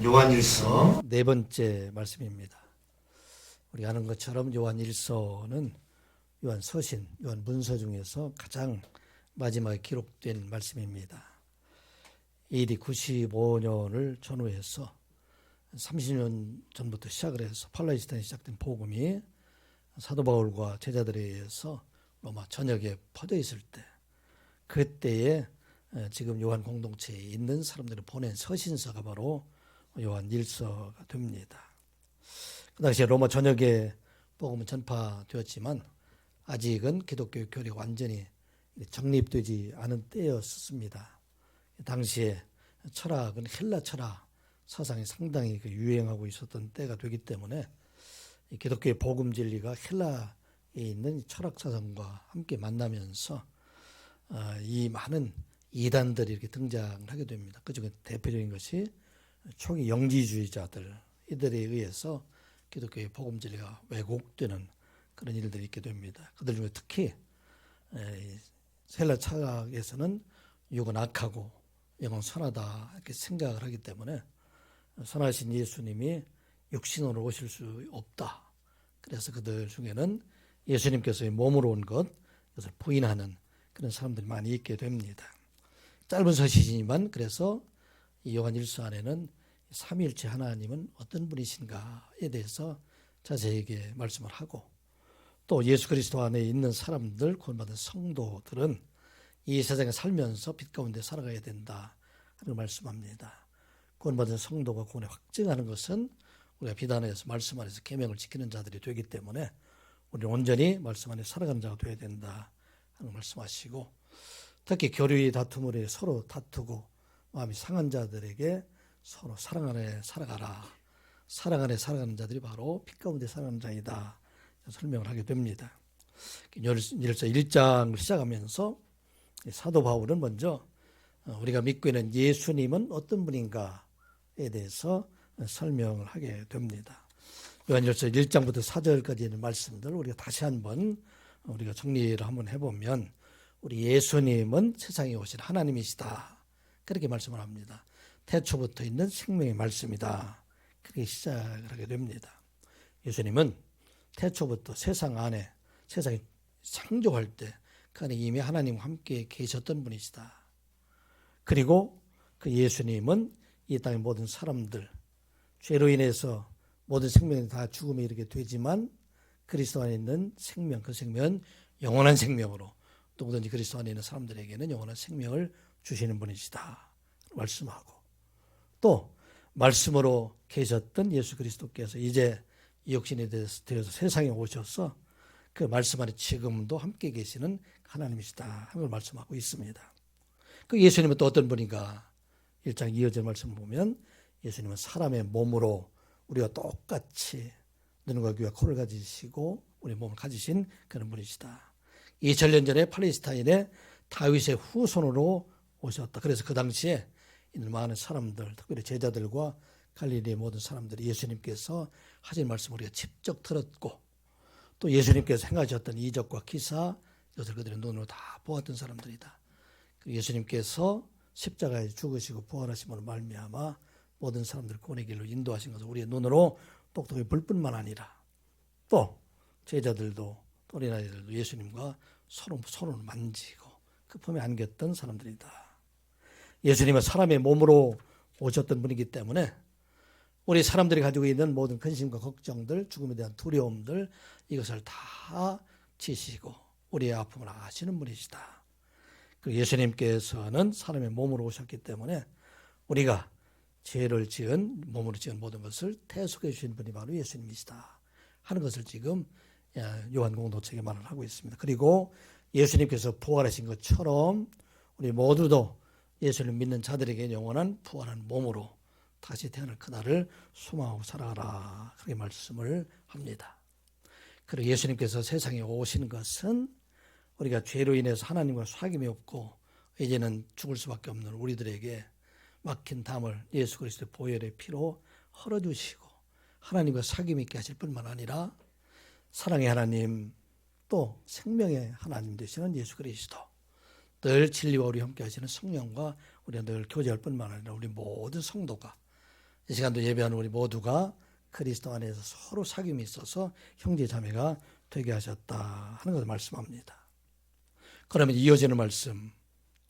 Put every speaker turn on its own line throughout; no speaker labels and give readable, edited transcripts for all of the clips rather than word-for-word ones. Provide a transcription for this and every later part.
요한일서
네 번째 말씀입니다. 우리가 아는 것처럼 요한일서는 요한서신, 요한문서 중에서 가장 마지막에 기록된 말씀입니다. AD 95년을 전후해서 30년 전부터 시작을 해서 팔레스타인에 시작된 복음이 사도 바울과 제자들에 의해서 로마 전역에 퍼져 있을 때, 그때에 지금 요한 공동체에 있는 사람들을 보낸 서신서가 바로 요한일서가 됩니다. 그 당시에 로마 전역에 복음은 전파되었지만 아직은 기독교 교리가 완전히 정립되지 않은 때였습니다. 당시에 철학은 헬라 철학 사상이 상당히 유행하고 있었던 때가 되기 때문에 기독교의 복음 진리가 헬라에 있는 철학 사상과 함께 만나면서 이 많은 이단들이 이렇게 등장을 하게 됩니다. 그중에 대표적인 것이 초기 영지주의자들, 이들에 의해서 기독교의 복음 진리가 왜곡되는 그런 일들이 있게 됩니다. 그들 중에 특히 헬라 철학에서는 육은 악하고 영은 선하다 이렇게 생각을 하기 때문에 선하신 예수님이 육신으로 오실 수 없다. 그래서 그들 중에는 예수님께서의 몸으로 온 것, 이것을 부인하는 그런 사람들이 많이 있게 됩니다. 짧은 서신이지만 그래서 이 요한일서 안에는 삼위일체 하나님은 어떤 분이신가에 대해서 자세하게 말씀을 하고, 또 예수 그리스도 안에 있는 사람들, 구원받은 성도들은 이 세상에 살면서 빛 가운데 살아가야 된다 하는 말씀합니다. 구원받은 성도가 구원에 확증하는 것은 우리가 빛 안에서 말씀 안에서 계명을 지키는 자들이 되기 때문에 우리는 온전히 말씀 안에 살아가는 자가 되어야 된다 하는 말씀하시고, 특히 교류의 다툼을 서로 다투고 마음이 상한 자들에게 서로 사랑 안에 살아가라. 사랑 안에 살아가는 자들이 바로 빛 가운데 살아가는 자이다 설명을 하게 됩니다. 요한일서 1장을 시작하면서 사도 바울은 먼저 우리가 믿고 있는 예수님은 어떤 분인가에 대해서 설명을 하게 됩니다. 요한일서 1장부터 4절까지 있는 말씀들 우리가 다시 한번 우리가 정리를 한번 해보면, 우리 예수님은 세상에 오신 하나님이시다. 그렇게 말씀을 합니다. 태초부터 있는 생명의 말씀이다. 그렇게 시작을 하게 됩니다. 예수님은 태초부터 세상 안에, 세상이 창조할 때 그 안에 이미 하나님과 함께 계셨던 분이시다. 그리고 그 예수님은 이 땅의 모든 사람들, 죄로 인해서 모든 생명이 다 죽음에 이르게 되지만 그리스도 안에 있는 생명, 그 생명은 영원한 생명으로 누구든지 그리스도 안에 있는 사람들에게는 영원한 생명을 주시는 분이시다 말씀하고, 또 말씀으로 계셨던 예수 그리스도께서 이제 육신이 되어서 세상에 오셔서 그 말씀 안에 지금도 함께 계시는 하나님이시다 하는 걸 말씀하고 있습니다. 그 예수님은 또 어떤 분인가? 1장 2절 말씀 보면 예수님은 사람의 몸으로 우리와 똑같이 눈과 귀와 코를 가지시고 우리 몸을 가지신 그런 분이시다. 2000년 전에 팔레스타인에 다윗의 후손으로 오셨다. 그래서 그 당시에 있는 많은 사람들, 특별히 제자들과 갈릴리의 모든 사람들이 예수님께서 하신 말씀을 우리가 직접 들었고, 또 예수님께서 행하셨던 이적과 기사, 이것을 그들의 눈으로 다 보았던 사람들이다. 예수님께서 십자가에 죽으시고 부활하심으로 말미암아 모든 사람들을 구원의 길로 인도하신 것을 우리의 눈으로 똑똑히 볼 뿐만 아니라, 또 제자들도 어린아이들도 예수님과 손을 만지고 그 품에 안겼던 사람들이다. 예수님은 사람의 몸으로 오셨던 분이기 때문에 우리 사람들이 가지고 있는 모든 근심과 걱정들, 죽음에 대한 두려움들, 이것을 다 지시고 우리의 아픔을 아시는 분이시다. 그리고 예수님께서는 사람의 몸으로 오셨기 때문에 우리가 죄를 지은, 몸으로 지은 모든 것을 대속해 주신 분이 바로 예수님이시다 하는 것을 지금 요한 공동체에 말을 하고 있습니다. 그리고 예수님께서 부활하신 것처럼 우리 모두도 예수를 믿는 자들에게 영원한 부활한 몸으로 다시 태어날 그날을 소망하고 살아가라, 그렇게 말씀을 합니다. 그리고 예수님께서 세상에 오신 것은 우리가 죄로 인해서 하나님과 사귐이 없고 이제는 죽을 수밖에 없는 우리들에게 막힌 담을 예수 그리스도의 보혈의 피로 헐어주시고 하나님과 사귐 있게 하실 뿐만 아니라 사랑의 하나님, 또 생명의 하나님 되시는 예수 그리스도, 늘 진리와 우리 함께 하시는 성령과 우리가 늘 교제할 뿐만 아니라 우리 모든 성도가 이 시간도 예배하는 우리 모두가 그리스도 안에서 서로 사귐이 있어서 형제 자매가 되게 하셨다 하는 것을 말씀합니다. 그러면 이어지는 말씀,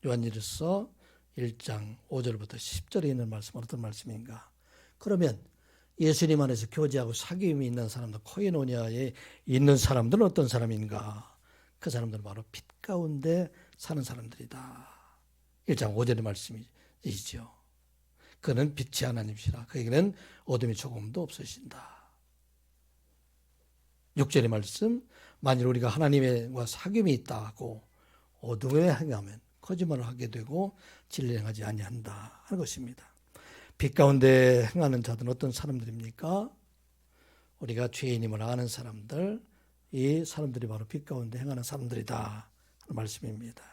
요한일서 1장 5절부터 10절에 있는 말씀은 어떤 말씀인가? 그러면 예수님 안에서 교제하고 사귐이 있는 사람들, 코이노니아에 있는 사람들은 어떤 사람인가? 그 사람들은 바로 빛 가운데 사는 사람들이다. 1장 5절의 말씀이죠. 그는 빛이 하나님이시라. 그에게는 어둠이 조금도 없으신다. 6절의 말씀, 만일 우리가 하나님과 사귐이 있다고 어둠에 행하면 거짓말을 하게 되고 진리를 행하지 아니한다 하는 것입니다. 빛 가운데 행하는 자들은 어떤 사람들입니까? 우리가 죄인임을 아는 사람들, 이 사람들이 바로 빛 가운데 행하는 사람들이다 하는 말씀입니다.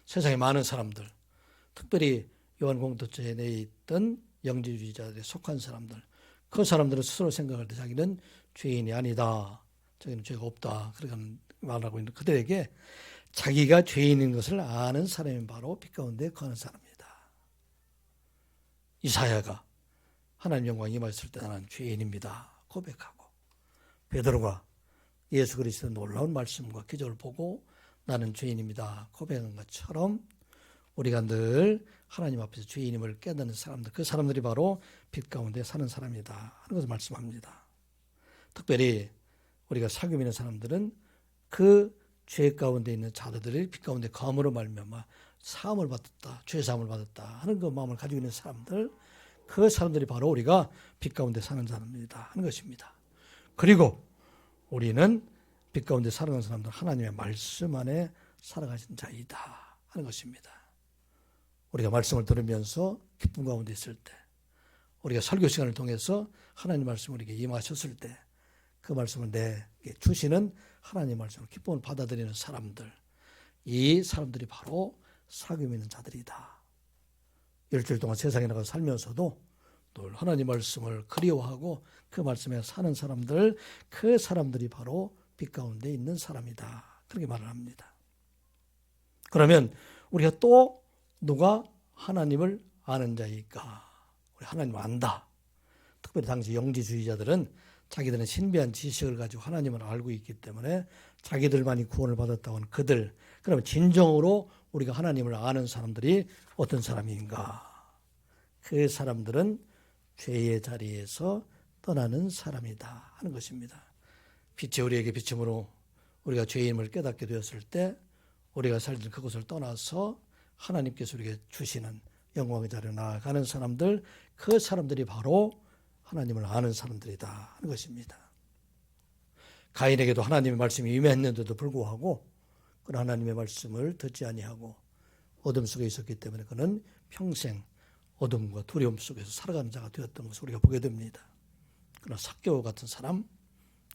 세상에 많은 사람들, 특별히 요한 공동체에 내에 있던 영지주의자들에 속한 사람들, 그 사람들은 스스로 생각할 때 자기는 죄인이 아니다, 자기는 죄가 없다 그렇게 말하고 있는 그들에게 자기가 죄인인 것을 아는 사람이 바로 빛 가운데 거하는 사람입니다. 이사야가 하나님 영광이 임하였을 때 나는 죄인입니다 고백하고, 베드로가 예수 그리스도의 놀라운 말씀과 기적을 보고 나는 죄인입니다 고백한 것처럼 우리가 늘 하나님 앞에서 죄인임을 깨닫는 사람들, 그 사람들이 바로 빛 가운데 사는 사람이다 하는 것을 말씀합니다. 특별히 우리가 사귐 있는 사람들은 그 죄 가운데 있는 자들이 빛 가운데 거함으로 말미암아 사함을 받았다, 죄 사함을 받았다 하는 그 마음을 가지고 있는 사람들, 그 사람들이 바로 우리가 빛 가운데 사는 사람입니다 하는 것입니다. 그리고 우리는 빛 가운데 살아가는 사람들, 하나님의 말씀 안에 살아가신 자이다 하는 것입니다. 우리가 말씀을 들으면서 기쁨 가운데 있을 때, 우리가 설교 시간을 통해서 하나님 말씀을 우리에게 임하셨을 때, 그 말씀을 내게 주시는 하나님 말씀을 기쁨을 받아들이는 사람들, 이 사람들이 바로 사귐 있는 자들이다. 일주일 동안 세상에 나가 살면서도 늘 하나님 말씀을 그리워하고 그 말씀에 사는 사람들, 그 사람들이 바로 빛 가운데 있는 사람이다 그렇게 말을 합니다. 그러면 우리가 또 누가 하나님을 아는 자일까? 우리 하나님을 안다. 특별히 당시 영지주의자들은 자기들은 신비한 지식을 가지고 하나님을 알고 있기 때문에 자기들만이 구원을 받았다고 하는 그들, 그러면 진정으로 우리가 하나님을 아는 사람들이 어떤 사람인가? 그 사람들은 죄의 자리에서 떠나는 사람이다 하는 것입니다. 빛이 우리에게 비침으로 우리가 죄인임을 깨닫게 되었을 때 우리가 살던 그곳을 떠나서 하나님께서 우리에게 주시는 영광의 자리로 나아가는 사람들, 그 사람들이 바로 하나님을 아는 사람들이다 하는 것입니다. 가인에게도 하나님의 말씀이 임했는데도 불구하고 그런 하나님의 말씀을 듣지 아니하고 어둠 속에 있었기 때문에 그는 평생 어둠과 두려움 속에서 살아가는 자가 되었던 것을 우리가 보게 됩니다. 그러나 삭개오 같은 사람,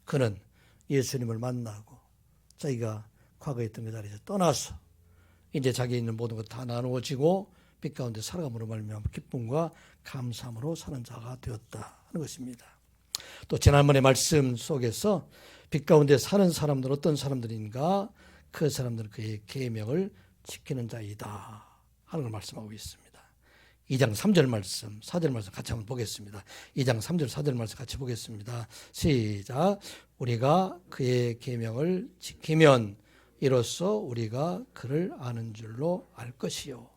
그는 예수님을 만나고 자기가 과거에 있던 그 자리에서 떠나서 이제 자기에 있는 모든 것 다 나누어지고 빛 가운데 살아감으로 말미암아 기쁨과 감사함으로 사는 자가 되었다 하는 것입니다. 또 지난번에 말씀 속에서 빛 가운데 사는 사람들 어떤 사람들인가? 그 사람들은 그의 계명을 지키는 자이다 하는 걸 말씀하고 있습니다. 2장 3절 말씀, 4절 말씀 같이 한번 보겠습니다. 2장 3절, 4절 말씀 같이 보겠습니다. 시작. 우리가 그의 계명을 지키면 이로써 우리가 그를 아는 줄로 알 것이요.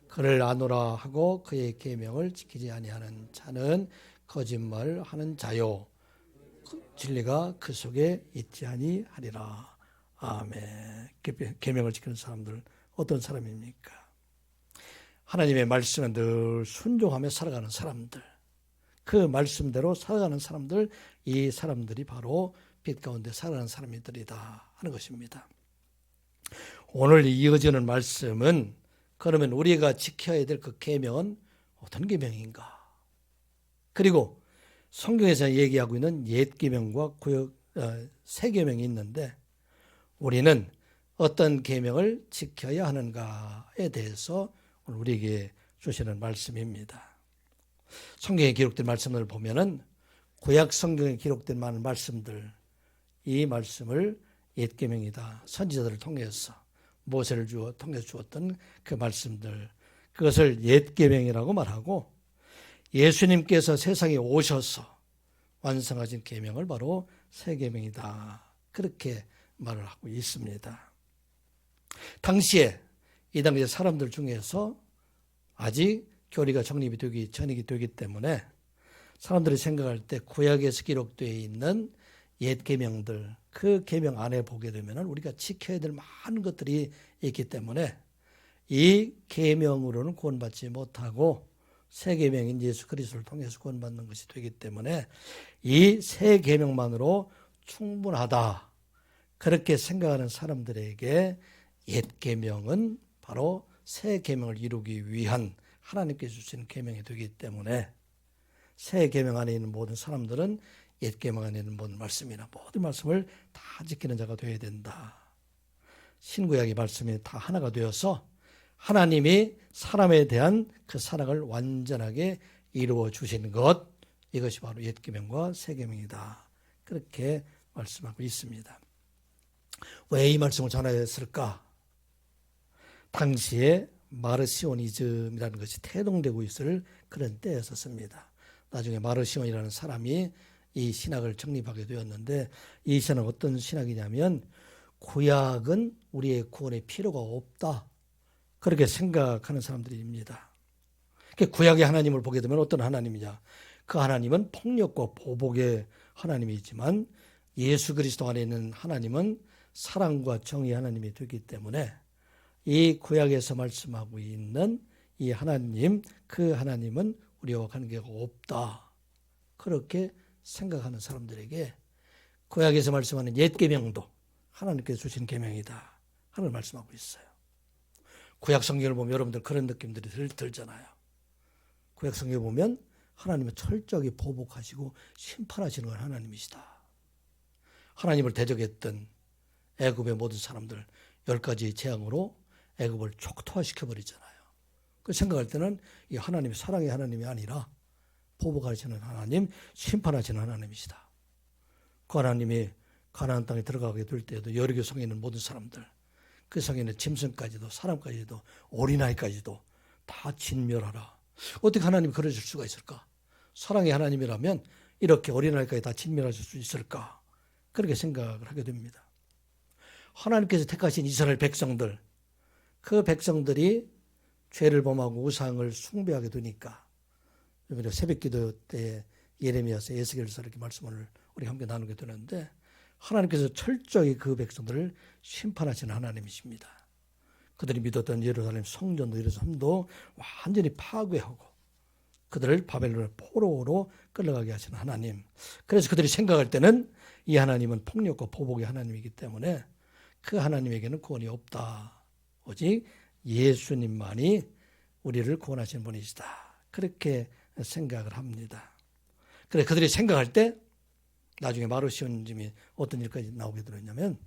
그를 아노라 하고 그의 계명을 지키지 아니하는 자는 거짓말하는 자요. 진리가 그 속에 있지 아니하리라. 아멘. 계명을 지키는 사람들 어떤 사람입니까? 하나님의 말씀에 늘 순종하며 살아가는 사람들, 그 말씀대로 살아가는 사람들, 이 사람들이 바로 빛 가운데 살아가는 사람들이다 하는 것입니다. 오늘 이어지는 말씀은 그러면 우리가 지켜야 될 그 계명은 어떤 계명인가? 그리고 성경에서 얘기하고 있는 옛 계명과 새 계명이 있는데 우리는 어떤 계명을 지켜야 하는가에 대해서 오늘 우리에게 주시는 말씀입니다. 성경에 기록된 말씀을 보면은 구약 성경에 기록된 많은 말씀들, 이 말씀을 옛 계명이다. 선지자들을 통해서 모세를 통해서 주었던 그 말씀들, 그것을 옛 계명이라고 말하고 예수님께서 세상에 오셔서 완성하신 계명을 바로 새 계명이다. 그렇게 말을 하고 있습니다. 당시에 이 당시의 사람들 중에서 아직 교리가 정립이 되기 전이기 때문에 사람들이 생각할 때 구약에서 기록되어 있는 옛 계명들, 그 계명 안에 보게 되면 우리가 지켜야 될 많은 것들이 있기 때문에 이 계명으로는 구원받지 못하고 새 계명인 예수 그리스도를 통해서 구원받는 것이 되기 때문에 이 새 계명만으로 충분하다. 그렇게 생각하는 사람들에게 옛 계명은 바로 새 계명을 이루기 위한 하나님께서 주신 계명이 되기 때문에 새 계명 안에 있는 모든 사람들은 옛 계명 안에 있는 모든 말씀이나 모든 말씀을 다 지키는 자가 되어야 된다. 신구약의 말씀이 다 하나가 되어서 하나님이 사람에 대한 그 사랑을 완전하게 이루어 주신 것, 이것이 바로 옛 계명과 새 계명이다. 그렇게 말씀하고 있습니다. 왜 이 말씀을 전하였을까? 당시에 마르시오니즘이라는 것이 태동되고 있을 그런 때였었습니다. 나중에 마르시온이라는 사람이 이 신학을 정립하게 되었는데, 이 신학은 어떤 신학이냐면 구약은 우리의 구원에 필요가 없다. 그렇게 생각하는 사람들입니다. 구약의 하나님을 보게 되면 어떤 하나님이냐? 그 하나님은 폭력과 보복의 하나님이지만 예수 그리스도 안에 있는 하나님은 사랑과 정의의 하나님이 되기 때문에 이 구약에서 말씀하고 있는 이 하나님, 그 하나님은 우리와 관계가 없다. 그렇게 생각하는 사람들에게 구약에서 말씀하는 옛 계명도 하나님께서 주신 계명이다 하는 말씀하고 있어요. 구약 성경을 보면 여러분들 그런 느낌들이 들잖아요. 구약 성경을 보면 하나님은 철저하게 보복하시고 심판하시는 건 하나님이시다. 하나님을 대적했던 애굽의 모든 사람들 10가지 재앙으로 애굽을 촉토화시켜버리잖아요. 그 생각할 때는 이 하나님이 사랑의 하나님이 아니라 보복하시는 하나님, 심판하시는 하나님이시다. 그 하나님이 가나안 땅에 들어가게 될 때에도 여리고 성에 있는 모든 사람들, 그 성에 있는 짐승까지도 사람까지도 어린아이까지도 다 진멸하라. 어떻게 하나님이 그러실 수가 있을까? 사랑의 하나님이라면 이렇게 어린아이까지 다 진멸하실 수 있을까? 그렇게 생각을 하게 됩니다. 하나님께서 택하신 이스라엘 백성들, 그 백성들이 죄를 범하고 우상을 숭배하게 되니까 새벽기도 때 예레미야서 에스겔서 이렇게 말씀을 우리 함께 나누게 되는데 하나님께서 철저히 그 백성들을 심판하시는 하나님이십니다. 그들이 믿었던 예루살렘 성전도 예루살렘도 완전히 파괴하고 그들을 바벨론의 포로로 끌려가게 하시는 하나님. 그래서 그들이 생각할 때는 이 하나님은 폭력과 보복의 하나님이기 때문에 그 하나님에게는 구원이 없다. 오직 예수님만이 우리를 구원하시는 분이시다. 그렇게 생각을 합니다. 그래 그들이 생각할 때 나중에 마르시온즘이 어떤 일까지 나오게 되었냐면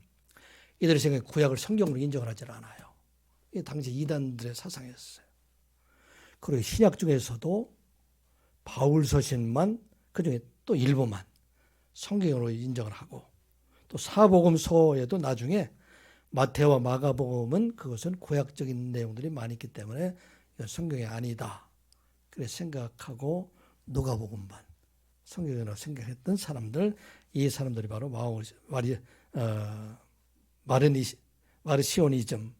이들의 생각에 구약을 성경으로 인정을 하지 않아요. 이게 당시 이단들의 사상이었어요. 그리고 신약 중에서도 바울 서신만 그중에 또 일부만 성경으로 인정을 하고 또 사복음서에도 나중에 마태와 마가복음은 그것은 구약적인 내용들이 많이 있기 때문에 성경이 아니다. 그래서 생각하고 누가복음만 성경이라고 생각했던 사람들, 이 사람들이 바로 마르시오니즘에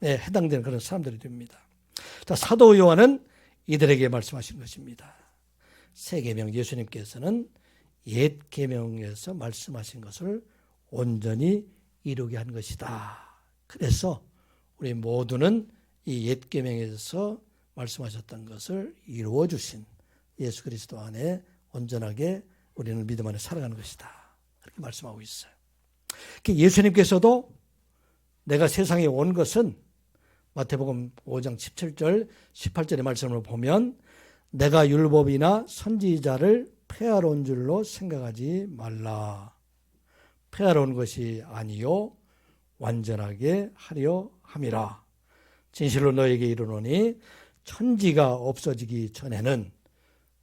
해당되는 그런 사람들이 됩니다. 자, 사도 요한은 이들에게 말씀하신 것입니다. 새 계명 예수님께서는 옛 계명에서 말씀하신 것을 온전히 이루게 한 것이다. 그래서 우리 모두는 이 옛 계명에서 말씀하셨던 것을 이루어 주신 예수 그리스도 안에 온전하게 우리는 믿음 안에 살아가는 것이다. 그렇게 말씀하고 있어요. 예수님께서도 내가 세상에 온 것은 마태복음 5장 17절 18절의 말씀을 보면 내가 율법이나 선지자를 폐하러 온 줄로 생각하지 말라. 폐하러 온 것이 아니요 완전하게 하려 함이라. 진실로 너에게 이르노니 천지가 없어지기 전에는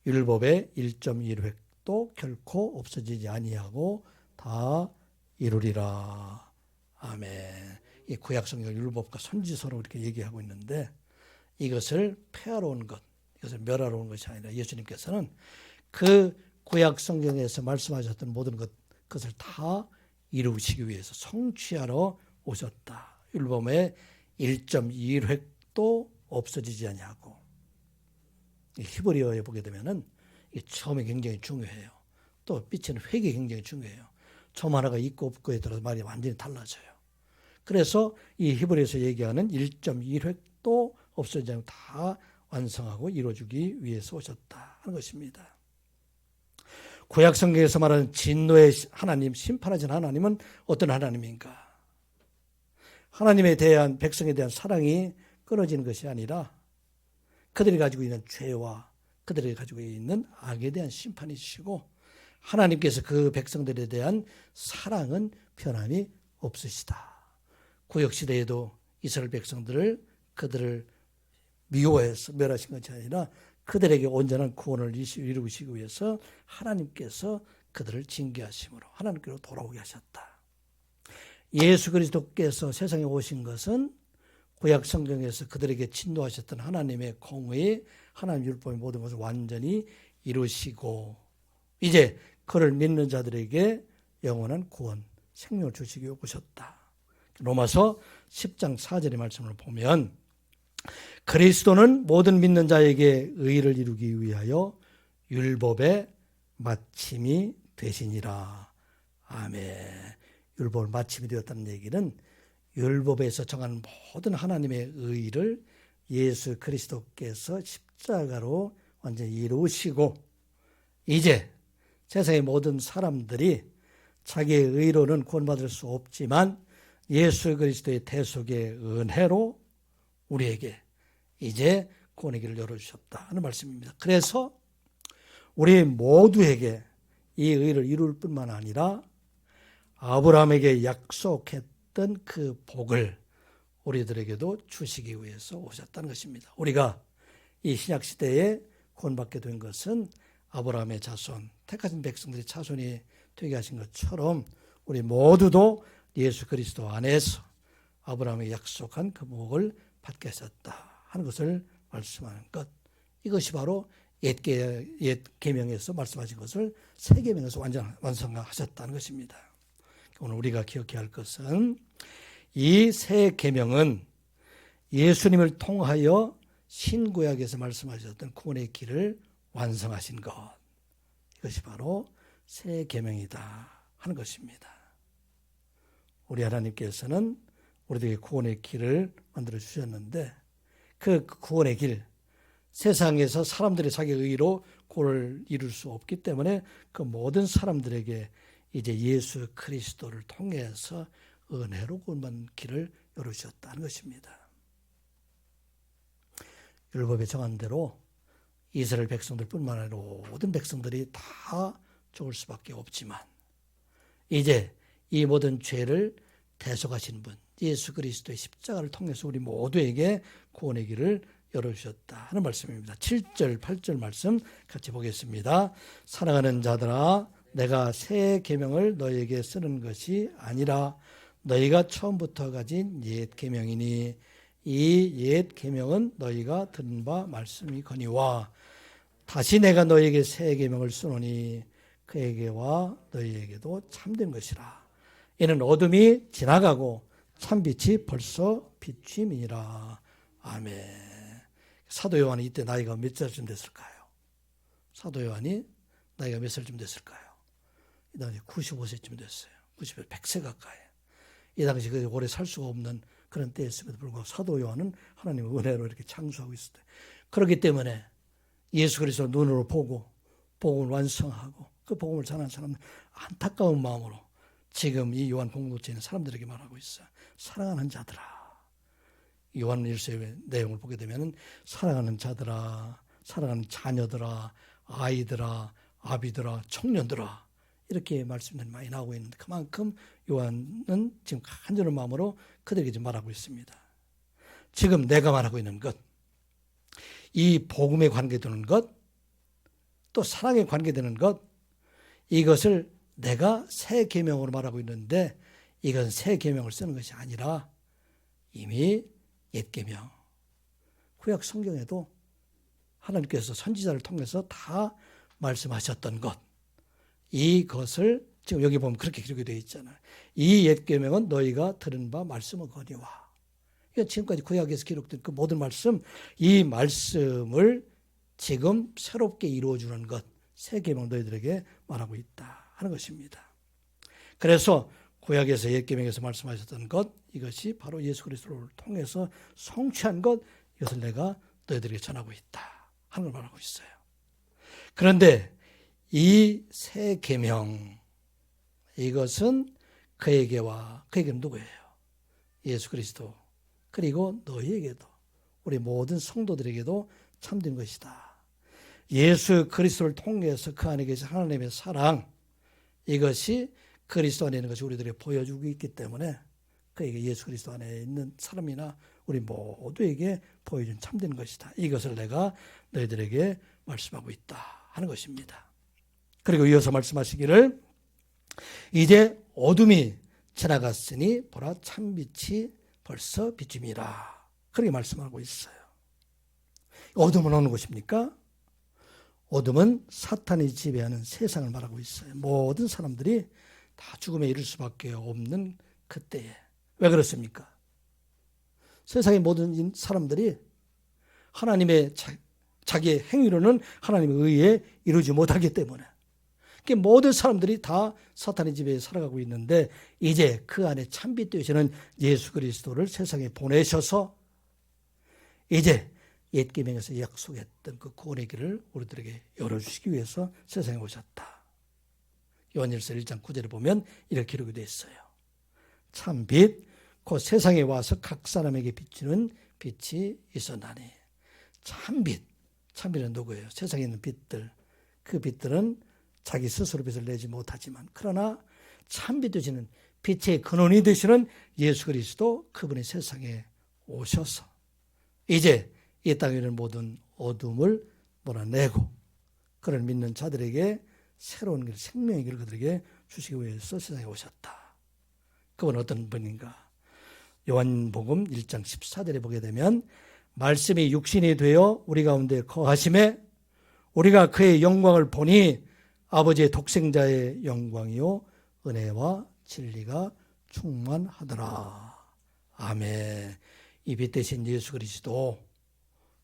율법의 1.1획도 결코 없어지지 아니하고 다 이루리라. 아멘. 이 구약성경 율법과 선지서로 이렇게 얘기하고 있는데 이것을 폐하러 온 것, 이것을 멸하러 온 것이 아니라 예수님께서는 그 구약 성경에서 말씀하셨던 모든 것을 다 이루시기 위해서 성취하러 오셨다. 율법의 1.1획도 없어지지 아니하고. 히브리어에 보게 되면은 처음에 굉장히 중요해요. 또 빛의 획이 굉장히 중요해요. 점 하나가 있고 없고에 따라서 말이 완전히 달라져요. 그래서 이 히브리어에서 얘기하는 1.1획도 없어지지 않고 다 완성하고 이루어주기 위해서 오셨다 하는 것입니다. 구약 성경에서 말하는 진노의 하나님, 심판하신 하나님은 어떤 하나님인가? 하나님에 대한 백성에 대한 사랑이 끊어지는 것이 아니라 그들이 가지고 있는 죄와 그들이 가지고 있는 악에 대한 심판이시고 하나님께서 그 백성들에 대한 사랑은 변함이 없으시다. 구역시대에도 이스라엘 백성들을 그들을 미워해서 멸하신 것이 아니라 그들에게 온전한 구원을 이루시기 위해서 하나님께서 그들을 징계하심으로 하나님께로 돌아오게 하셨다. 예수 그리스도께서 세상에 오신 것은 구약 성경에서 그들에게 진노하셨던 하나님의 공의 하나님 율법의 모든 것을 완전히 이루시고 이제 그를 믿는 자들에게 영원한 구원, 생명을 주시기 위해 오셨다. 로마서 10장 4절의 말씀을 보면 그리스도는 모든 믿는 자에게 의를 이루기 위하여 율법의 마침이 되시니라. 아멘. 율법의 마침이 되었다는 얘기는 율법에서 정한 모든 하나님의 의를 예수 그리스도께서 십자가로 완전히 이루시고 이제 세상의 모든 사람들이 자기의 의로는 구원받을 수 없지만 예수 그리스도의 대속의 은혜로 우리에게 이제 구원의 길을 열어주셨다 하는 말씀입니다. 그래서 우리 모두에게 이 의를 이룰 뿐만 아니라 아브라함에게 약속했던 그 복을 우리들에게도 주시기 위해서 오셨다는 것입니다. 우리가 이 신약시대에 구원받게 된 것은 아브라함의 자손, 택하신 백성들의 자손이 되게 하신 것처럼 우리 모두도 예수 그리스도 안에서 아브라함이 약속한 그 복을 받게 하셨다 하는 것을 말씀하는 것. 이것이 바로 옛 계명에서 말씀하신 것을 새 계명에서 완성하셨다는 것입니다. 오늘 우리가 기억해야 할 것은 이 새 계명은 예수님을 통하여 신구약에서 말씀하셨던 구원의 길을 완성하신 것. 이것이 바로 새 계명이다 하는 것입니다. 우리 하나님께서는 우리에게 구원의 길을 만들어 주셨는데 그 구원의 길, 세상에서 사람들이 자기 의로 구원을 이룰 수 없기 때문에 그 모든 사람들에게 이제 예수 그리스도를 통해서 은혜로 구원받는 길을 열어주셨다는 것입니다. 율법에 정한 대로 이스라엘 백성들뿐만 아니라 모든 백성들이 다 죽을 수밖에 없지만 이제 이 모든 죄를 대속하신 분 예수 그리스도의 십자가를 통해서 우리 모두에게 구원의 길을 열어주셨다 하는 말씀입니다. 7절 8절 말씀 같이 보겠습니다. 사랑하는 자들아 내가 새 계명을 너희에게 쓰는 것이 아니라 너희가 처음부터 가진 옛 계명이니 이 옛 계명은 너희가 들은 바 말씀이거니와 다시 내가 너희에게 새 계명을 쓰노니 그에게와 너희에게도 참된 것이라. 이는 어둠이 지나가고 참빛이 벌써 비춤이니라. 아멘. 사도 요한이 이때 나이가 몇 살쯤 됐을까요? 사도 요한이 나이가 몇 살쯤 됐을까요? 이 당시 95세쯤 됐어요. 90세, 100세 가까이. 이 당시 오래 살 수가 없는 그런 때였음에도 불구하고 사도 요한은 하나님의 은혜로 이렇게 창수하고 있을 때. 그렇기 때문에 예수 그리스도 눈으로 보고 복음을 완성하고 그 복음을 전하는 사람들 안타까운 마음으로 지금 이 요한 공동체에 있는 사람들에게 말하고 있어요. 사랑하는 자들아. 요한 1서의 내용을 보게 되면 사랑하는 자들아, 사랑하는 자녀들아, 아이들아, 아비들아, 청년들아 이렇게 말씀들이 많이 나오고 있는데 그만큼 요한은 지금 간절한 마음으로 그들에게 지금 말하고 있습니다. 지금 내가 말하고 있는 것, 이 복음에 관계되는 것, 또 사랑에 관계되는 것, 이것을 내가 새 계명으로 말하고 있는데 이것은 새 계명을 쓰는 것이 아니라 이미 옛 계명, 구약 성경에도 하나님께서 선지자를 통해서 다 말씀하셨던 것, 이것을 지금 여기 보면 그렇게 기록이 되어 있잖아요. 이 옛 계명은 너희가 들은 바 말씀을 거니와. 이거 지금까지 구약에서 기록된 그 모든 말씀, 이 말씀을 지금 새롭게 이루어주는 것, 새 계명 너희들에게 말하고 있다 하는 것입니다. 그래서 구약에서 옛 계명에서 말씀하셨던 것, 이것이 바로 예수 그리스도를 통해서 성취한 것, 이것을 내가 너희들에게 전하고 있다 하는 걸 말하고 있어요. 그런데 이 새 계명, 이것은 그에게는 누구예요? 예수 그리스도, 그리고 너희에게도, 우리 모든 성도들에게도 참된 것이다. 예수 그리스도를 통해서 그 안에 계신 하나님의 사랑, 이것이 그리스도 안에 있는 것이 우리들에게 보여주고 있기 때문에 그에게 예수 그리스도 안에 있는 사람이나 우리 모두에게 보여준 참된 것이다. 이것을 내가 너희들에게 말씀하고 있다 하는 것입니다. 그리고 이어서 말씀하시기를 이제 어둠이 지나갔으니 보라 참빛이 벌써 비춤이라. 그렇게 말씀하고 있어요. 어둠은 어느 곳입니까? 어둠은 사탄이 지배하는 세상을 말하고 있어요. 모든 사람들이 다 죽음에 이를 수밖에 없는 그때에. 왜 그렇습니까? 세상의 모든 사람들이 하나님의 자기의 행위로는 하나님의 의에 이루지 못하기 때문에 모든 사람들이 다 사탄의 지배에 살아가고 있는데 이제 그 안에 참빛 되시는 예수 그리스도를 세상에 보내셔서 이제 옛 계명에서 약속했던 그 구원의 길을 우리들에게 열어주시기 위해서 세상에 오셨다. 요한일서 1장 9절에 보면 이렇게 기록이 되어 있어요. 참빛 곧 세상에 와서 각 사람에게 비추는 빛이 있었나니. 참빛은 누구예요? 세상에 있는 빛들. 그 빛들은 자기 스스로 빛을 내지 못하지만 그러나 참빛 되시는 빛의 근원이 되시는 예수 그리스도, 그분이 세상에 오셔서 이제 이 땅에 있는 모든 어둠을 몰아내고 그를 믿는 자들에게 새로운 길, 생명의 길을 그들에게 주시기 위해서 세상에 오셨다. 그건 어떤 분인가? 요한복음 1장 14절에 보게 되면 말씀이 육신이 되어 우리 가운데 거하심에 우리가 그의 영광을 보니 아버지의 독생자의 영광이요 은혜와 진리가 충만하더라. 아멘. 이 빛 대신 예수 그리스도,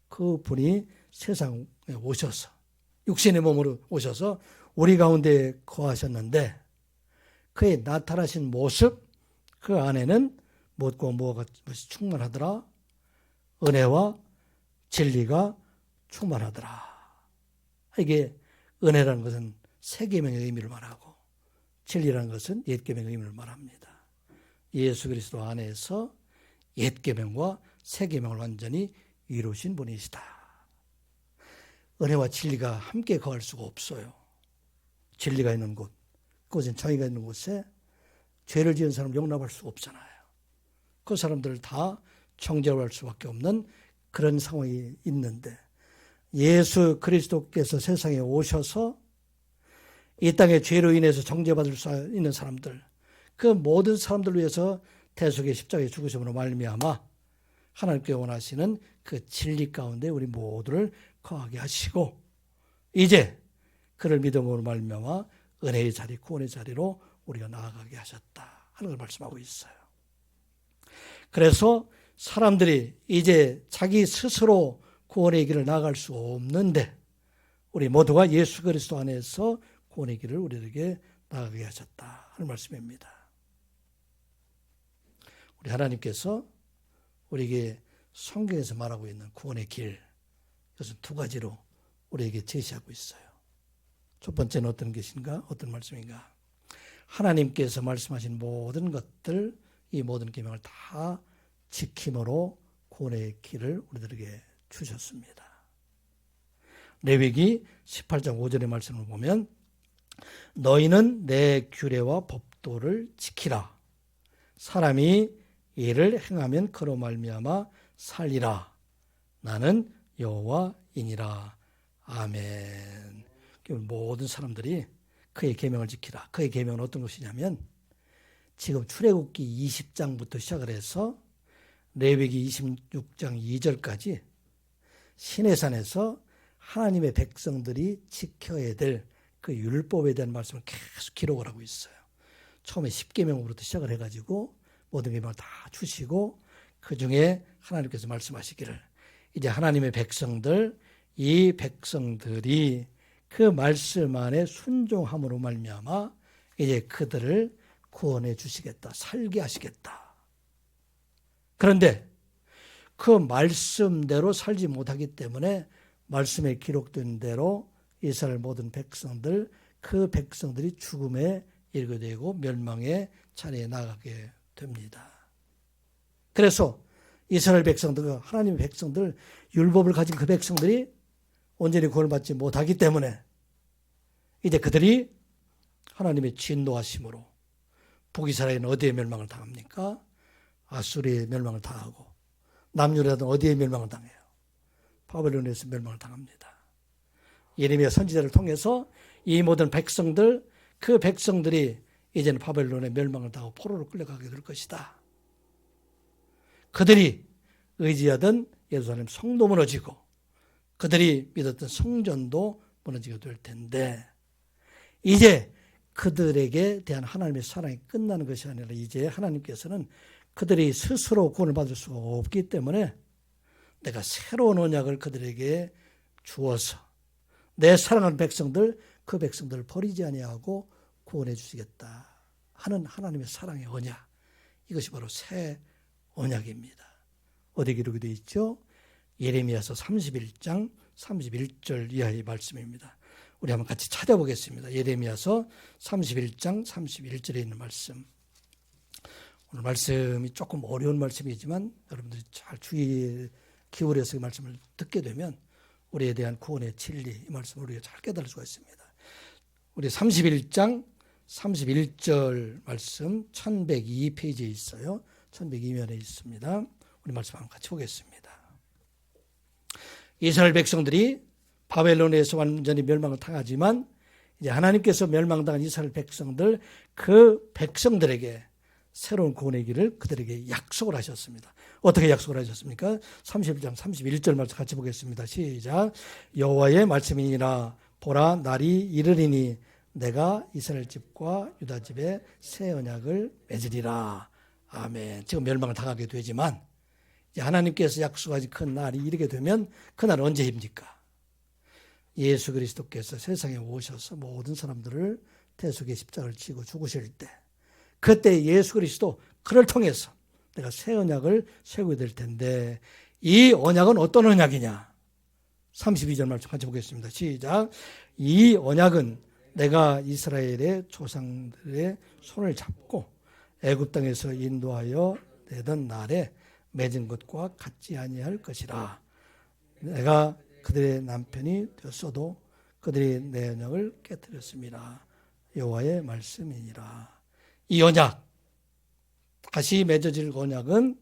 그분이 세상에 오셔서 육신의 몸으로 오셔서 우리 가운데 거하셨는데 그의 나타나신 모습, 그 안에는 무엇과 무엇이 충만하더라? 은혜와 진리가 충만하더라. 이게 은혜라는 것은 새 계명의 의미를 말하고 진리라는 것은 옛 계명의 의미를 말합니다. 예수 그리스도 안에서 옛 계명과 새 계명을 완전히 이루신 분이시다. 은혜와 진리가 함께 거할 수가 없어요. 진리가 있는 곳, 그곳은 정의가 있는 곳에 죄를 지은 사람을 용납할 수가 없잖아요. 그 사람들을 다 정죄할 수밖에 없는 그런 상황이 있는데 예수 그리스도께서 세상에 오셔서 이 땅의 죄로 인해서 정죄받을 수 있는 사람들, 그 모든 사람들을 위해서 대속의 십자가의 죽으심으로 말미암아 하나님께 원하시는 그 진리 가운데 우리 모두를 거하게 하시고 이제 그를 믿음으로 말미암아 은혜의 자리, 구원의 자리로 우리가 나아가게 하셨다 하는 걸 말씀하고 있어요. 그래서 사람들이 이제 자기 스스로 구원의 길을 나아갈 수 없는데 우리 모두가 예수 그리스도 안에서 구원의 길을 우리에게 나아가게 하셨다 하는 말씀입니다. 우리 하나님께서 우리에게 성경에서 말하고 있는 구원의 길, 그것은 두 가지로 우리에게 제시하고 있어요. 첫 번째는 어떤 것인가? 어떤 말씀인가? 하나님께서 말씀하신 모든 것들, 이 모든 계명을 다 지킴으로 구원의 길을 우리들에게 주셨습니다. 레위기 18장 5절의 말씀을 보면 너희는 내 규례와 법도를 지키라. 사람이 이를 행하면 그로 말미암아 살리라. 나는 여호와이니라. 아멘. 모든 사람들이 그의 계명을 지키라. 그의 계명은 어떤 것이냐면 지금 출애굽기 20장부터 시작을 해서 레위기 26장 2절까지 시내산에서 하나님의 백성들이 지켜야 될 그 율법에 대한 말씀을 계속 기록을 하고 있어요. 처음에 10계명으로부터 시작을 해가지고 모든 계명을 다 주시고 그 중에 하나님께서 말씀하시기를 이제 하나님의 백성들, 이 백성들이 그 말씀 안에 순종함으로 말미암아 이제 그들을 구원해 주시겠다, 살게 하시겠다. 그런데 그 말씀대로 살지 못하기 때문에 말씀에 기록된 대로 이스라엘 모든 백성들, 그 백성들이 죽음에 이르게 되고 멸망의 차례에 나가게 됩니다. 그래서 이스라엘 백성들, 하나님의 백성들, 율법을 가진 그 백성들이 온전히 구원을 받지 못하기 때문에 이제 그들이 하나님의 진노하심으로 북이스라엘은 어디에 멸망을 당합니까? 아수리에 멸망을 당하고 남유다는 어디에 멸망을 당해요? 바벨론에서 멸망을 당합니다. 예레미야 선지자를 통해서 이 모든 백성들, 그 백성들이 이제는 바벨론의 멸망을 당하고 포로로 끌려가게 될 것이다. 그들이 의지하던 예루살렘 성도 무너지고 그들이 믿었던 성전도 무너지게 될 텐데 이제 그들에게 대한 하나님의 사랑이 끝나는 것이 아니라 이제 하나님께서는 그들이 스스로 구원을 받을 수가 없기 때문에 내가 새로운 언약을 그들에게 주어서 내 사랑하는 백성들, 그 백성들을 버리지 아니하고 구원해 주시겠다 하는 하나님의 사랑의 언약, 이것이 바로 새 언약입니다. 어디 기록이 되어 있죠? 예레미야서 31장 31절 이하의 말씀입니다. 우리 한번 같이 찾아보겠습니다. 예레미야서 31장 31절에 있는 말씀. 오늘 말씀이 조금 어려운 말씀이지만 여러분들이 잘 주의 기울여서 이 말씀을 듣게 되면 우리에 대한 구원의 진리, 이 말씀을 우리가 잘 깨달을 수가 있습니다. 우리 31장 31절 말씀 1102페이지에 있어요. 1102면에 있습니다. 우리 말씀 한번 같이 보겠습니다. 이스라엘 백성들이 바벨론에서 완전히 멸망을 당하지만 이제 하나님께서 멸망당한 이스라엘 백성들, 그 백성들에게 새로운 구원의 길을 그들에게 약속을 하셨습니다. 어떻게 약속을 하셨습니까? 31장 31절 말씀 같이 보겠습니다. 시작. 여호와의 말씀이니라 보라 날이 이르리니 내가 이스라엘 집과 유다 집에 새 언약을 맺으리라. 아멘. 지금 멸망을 당하게 되지만 이제 하나님께서 약속하신 그 날이 이르게 되면 그날은 언제입니까? 예수 그리스도께서 세상에 오셔서 모든 사람들을 대속의 십자가를 지고 죽으실 때, 그때 예수 그리스도 그를 통해서 내가 새 언약을 세우게 될 텐데, 이 언약은 어떤 언약이냐? 32절 말씀 같이 보겠습니다. 시작. 이 언약은 내가 이스라엘의 조상들의 손을 잡고 애굽 땅에서 인도하여 내던 날에 맺은 것과 같지 아니할 것이라. 내가 그들의 남편이 되었어도 그들이 내 언약을 깨뜨렸습니다. 여호와의 말씀이니라. 이 언약, 다시 맺어질 언약은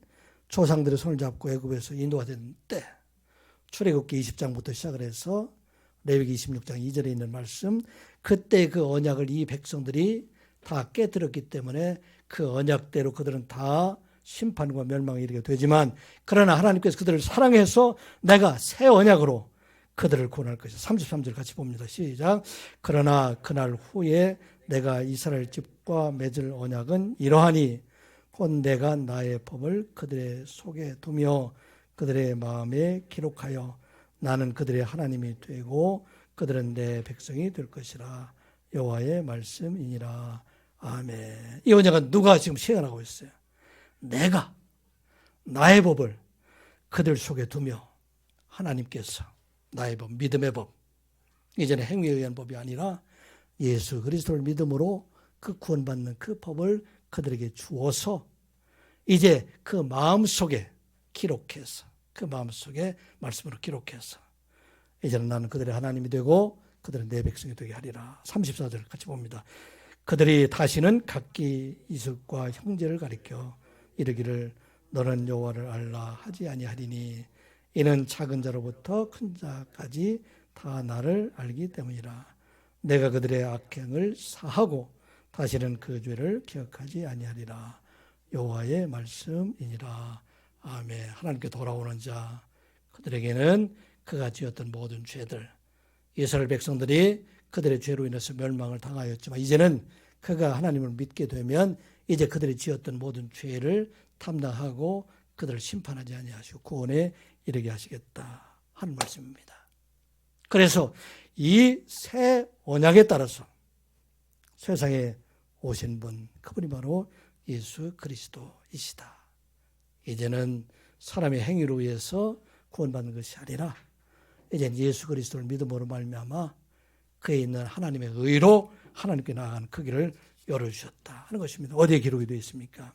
조상들의 손을 잡고 애굽에서 인도하던 때, 출애굽기 20장부터 시작을 해서 레위기 26장 2절에 있는 말씀, 그때 그 언약을 이 백성들이 다 깨뜨렸기 때문에 그 언약대로 그들은 다 심판과 멸망에 이르게 되지만, 그러나 하나님께서 그들을 사랑해서 내가 새 언약으로 그들을 구원할 것이다. 33절 같이 봅니다. 시작. 그러나 그날 후에 내가 이스라엘 집과 맺을 언약은 이러하니 곧 내가 나의 법을 그들의 속에 두며 그들의 마음에 기록하여 나는 그들의 하나님이 되고 그들은 내 백성이 될 것이라. 여호와의 말씀이니라. 아멘. 이 언약은 누가 지금 시행하고 있어요? 내가 나의 법을 그들 속에 두며, 하나님께서 나의 법, 믿음의 법, 이전에 행위에 의한 법이 아니라 예수 그리스도를 믿음으로 그 구원받는 그 법을 그들에게 주어서 이제 그 마음속에 기록해서, 그 마음속에 말씀으로 기록해서 이제는 나는 그들의 하나님이 되고 그들은 내 백성이 되게 하리라. 34절 같이 봅니다. 그들이 다시는 각기 이웃과 형제를 가리켜 이르기를 너는 여호와를 알라 하지 아니하리니 이는 작은 자로부터 큰 자까지 다 나를 알기 때문이라. 내가 그들의 악행을 사하고 다시는 그 죄를 기억하지 아니하리라. 여호와의 말씀이니라. 아멘. 하나님께 돌아오는 자, 그들에게는 그가 지었던 모든 죄들, 이스라엘 백성들이 그들의 죄로 인해서 멸망을 당하였지만 이제는 그가 하나님을 믿게 되면 이제 그들이 지었던 모든 죄를 담당하고 그들을 심판하지 아니하시고 구원에 이르게 하시겠다 하는 말씀입니다. 그래서 이 새 언약에 따라서 세상에 오신 분, 그분이 바로 예수 그리스도이시다. 이제는 사람의 행위로 위해서 구원받는 것이 아니라 이제는 예수 그리스도를 믿음으로 말미암아 그에 있는 하나님의 의로 하나님께 나아가는 그 길을 열어주셨다 하는 것입니다. 어디에 기록이 되어 있습니까?